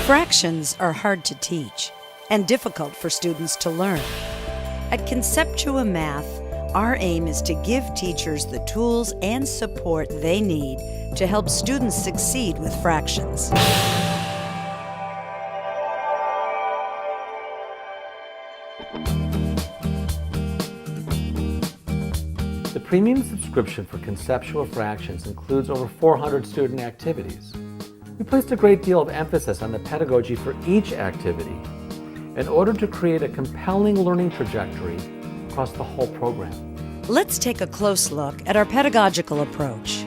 Fractions are hard to teach and difficult for students to learn. At Conceptua Math, our aim is to give teachers the tools and support they need to help students succeed with fractions. The premium subscription for Conceptua Fractions includes over 400 student activities. We placed a great deal of emphasis on the pedagogy for each activity in order to create a compelling learning trajectory across the whole program. Let's take a close look at our pedagogical approach.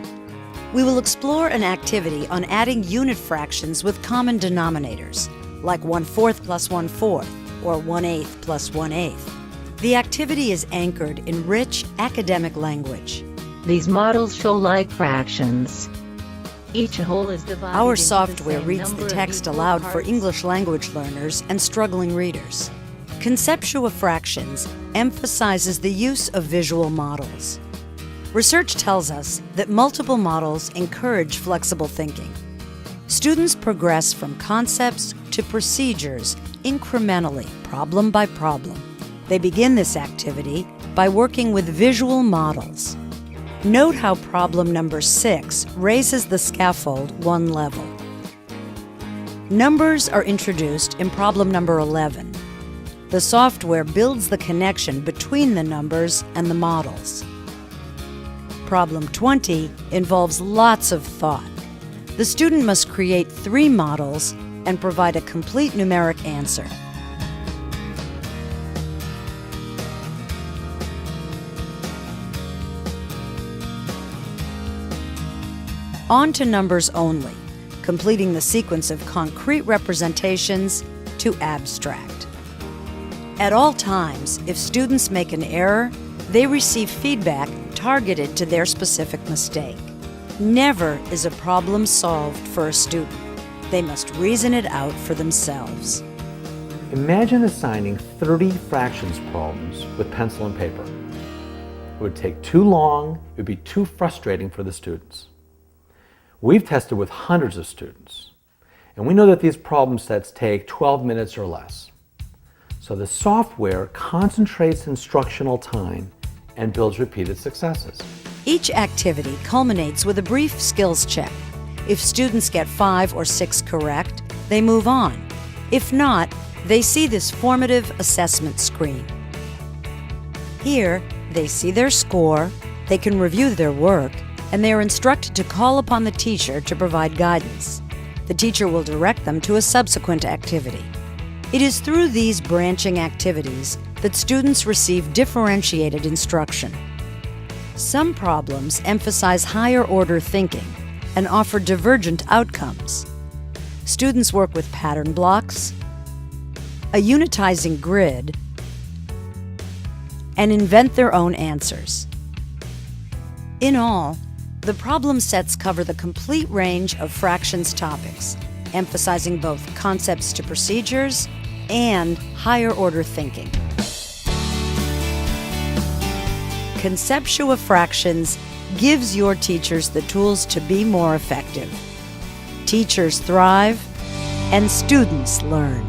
We will explore an activity on adding unit fractions with common denominators, like 1/4 plus 1/4 or 1/8 plus 1/8. The activity is anchored in rich academic language. These models show like fractions. Each whole is divided. Our into software the reads the text aloud for English language learners and struggling readers. Conceptua Fractions emphasizes the use of visual models. Research tells us that multiple models encourage flexible thinking. Students progress from concepts to procedures incrementally, problem by problem. They begin this activity by working with visual models. Note how problem number 6 raises the scaffold one level. Numbers are introduced in problem number 11. The software builds the connection between the numbers and the models. Problem 20 involves lots of thought. The student must create 3 models and provide a complete numeric answer. On to numbers only, completing the sequence of concrete representations to abstract. At all times, if students make an error, they receive feedback targeted to their specific mistake. Never is a problem solved for a student. They must reason it out for themselves. Imagine assigning 30 fractions problems with pencil and paper. It would take too long, it would be too frustrating for the students. We've tested with hundreds of students, and we know that these problem sets take 12 minutes or less. So the software concentrates instructional time and builds repeated successes. Each activity culminates with a brief skills check. If students get 5 or 6 correct, they move on. If not, they see this formative assessment screen. Here, they see their score, they can review their work, and they are instructed to call upon the teacher to provide guidance. The teacher will direct them to a subsequent activity. It is through these branching activities that students receive differentiated instruction. Some problems emphasize higher order thinking and offer divergent outcomes. Students work with pattern blocks, a unitizing grid, and invent their own answers. In all, the problem sets cover the complete range of fractions topics, emphasizing both concepts to procedures and higher order thinking. Conceptua Fractions gives your teachers the tools to be more effective. Teachers thrive and students learn.